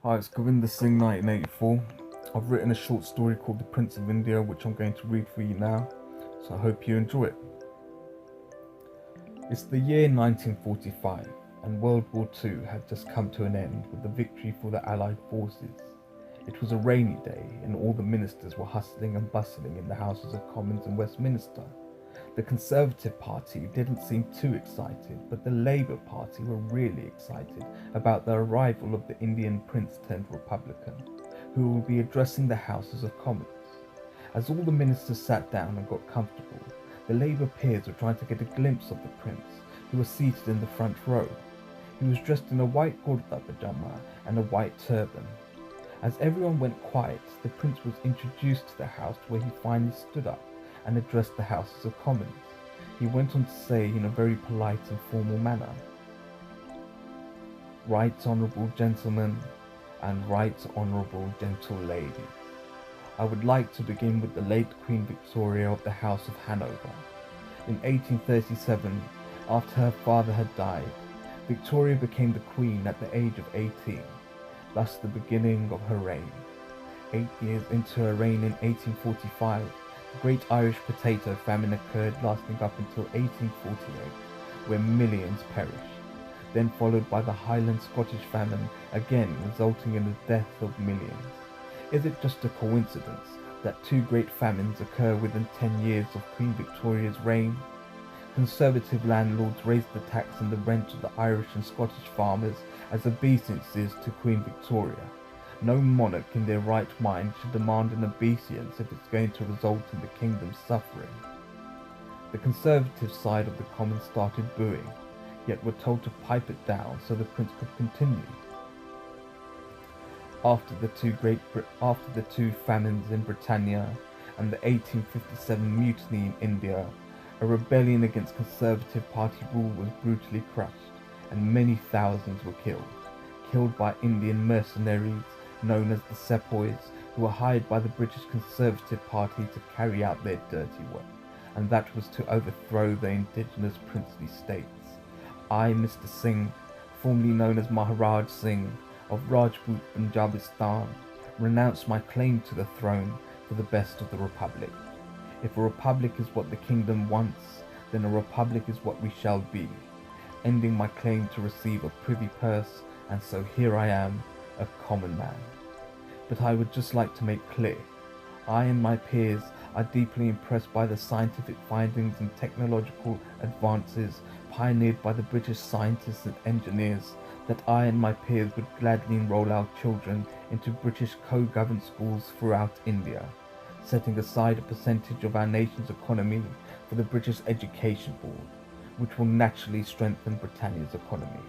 Hi, it's Govinda Singh 1984. I've written a short story called The Prince of India, which I'm going to read for you now, so I hope you enjoy it. It's the year 1945, and World War II had just come to an end with the victory for the Allied forces. It was a rainy day, and all the ministers were hustling and bustling in the Houses of Commons in Westminster. The Conservative Party didn't seem too excited, but the Labour Party were really excited about the arrival of the Indian prince turned Republican, who will be addressing the Houses of Commons. As all the ministers sat down and got comfortable, the Labour peers were trying to get a glimpse of the prince, who was seated in the front row. He was dressed in a white kurta pajama and a white turban. As everyone went quiet, the prince was introduced to the house, where he finally stood up and addressed the Houses of Commons. He went on to say in a very polite and formal manner, "Right Honourable Gentlemen and Right Honourable Gentle Ladies, I would like to begin with the late Queen Victoria of the House of Hanover. In 1837, after her father had died, Victoria became the Queen at the age of 18, thus the beginning of her reign. 8 years into her reign in 1845, the Great Irish Potato Famine occurred, lasting up until 1848, where millions perished, then followed by the Highland Scottish Famine, again resulting in the death of millions. Is it just a coincidence that two great famines occur within 10 years of Queen Victoria's reign? Conservative landlords raised the tax and the rent of the Irish and Scottish farmers as obeisances to Queen Victoria. No monarch in their right mind should demand an obeisance if it's going to result in the kingdom suffering." The Conservative side of the Commons started booing, yet were told to pipe it down so the prince could continue. After the two famines in Britannia and the 1857 mutiny in India, a rebellion against Conservative Party rule was brutally crushed, and many thousands were killed by Indian mercenaries known as the Sepoys, who were hired by the British Conservative Party to carry out their dirty work, and that was to overthrow the indigenous princely states. I, Mr. Singh, formerly known as Maharaj Singh of Rajput Punjabistan, renounce my claim to the throne for the best of the Republic. If a republic is what the kingdom wants, then a republic is what we shall be, ending my claim to receive a privy purse, and so here I am, a common man. But I would just like to make clear, I and my peers are deeply impressed by the scientific findings and technological advances pioneered by the British scientists and engineers, that I and my peers would gladly enroll our children into British co-governed schools throughout India, setting aside a percentage of our nation's economy for the British Education Board, which will naturally strengthen Britannia's economy.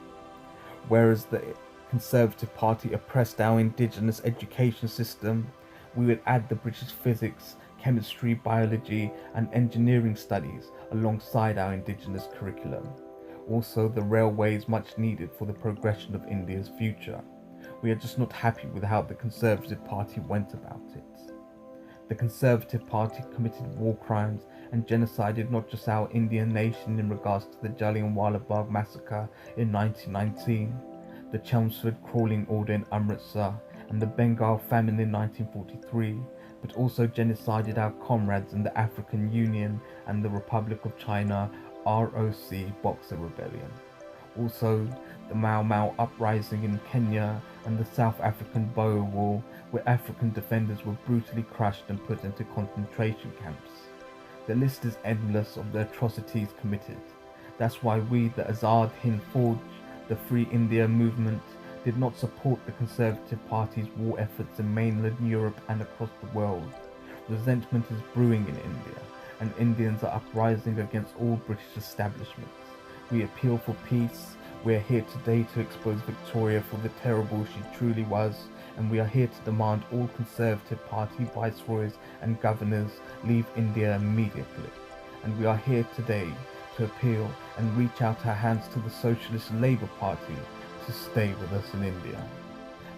Whereas the Conservative Party oppressed our indigenous education system, we would add the British physics, chemistry, biology and engineering studies alongside our indigenous curriculum. Also, the railway is much needed for the progression of India's future. We are just not happy with how the Conservative Party went about it. The Conservative Party committed war crimes and genocided not just our Indian nation in regards to the Jallianwala Bagh massacre in 1919, the Chelmsford Crawling Order in Amritsar, and the Bengal famine in 1943, but also genocided our comrades in the African Union and the Republic of China ROC Boxer Rebellion. Also, the Mau Mau uprising in Kenya and the South African Boer War, where African defenders were brutally crushed and put into concentration camps. The list is endless of the atrocities committed. That's why we, the Azad Hind Fauj, the Free India movement, did not support the Conservative Party's war efforts in mainland Europe and across the world. Resentment is brewing in India, and Indians are uprising against all British establishments. We appeal for peace. We are here today to expose Victoria for the terrible she truly was, and we are here to demand all Conservative Party viceroys and governors leave India immediately. And we are here today to appeal and reach out our hands to the Socialist Labour Party to stay with us in India.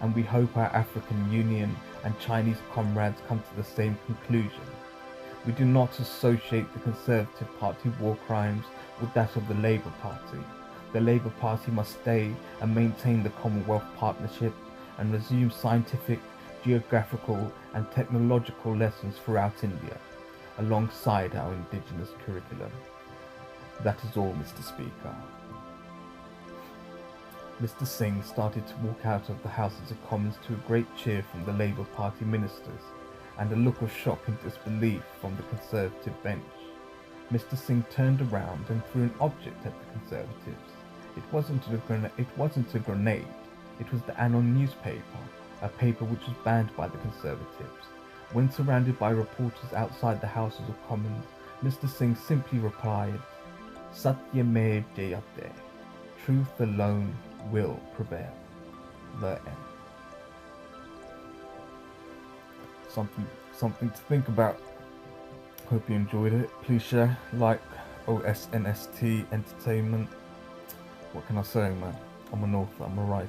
And we hope our African Union and Chinese comrades come to the same conclusion. We do not associate the Conservative Party war crimes with that of the Labour Party. The Labour Party must stay and maintain the Commonwealth partnership, and resumed scientific, geographical and technological lessons throughout India, alongside our indigenous curriculum. That is all, Mr. Speaker. Mr. Singh started to walk out of the Houses of Commons to a great cheer from the Labour Party ministers, and a look of shock and disbelief from the Conservative bench. Mr. Singh turned around and threw an object at the Conservatives. It wasn't a grenade, it was the Anon newspaper, a paper which was banned by the Conservatives. When surrounded by reporters outside the Houses of Commons, Mr. Singh simply replied, "Satyamev Jayate, truth alone will prevail." The end. Something to think about. Hope you enjoyed it. Please share, like, OSNST Entertainment. What can I say, man? I'm an author, I'm a writer.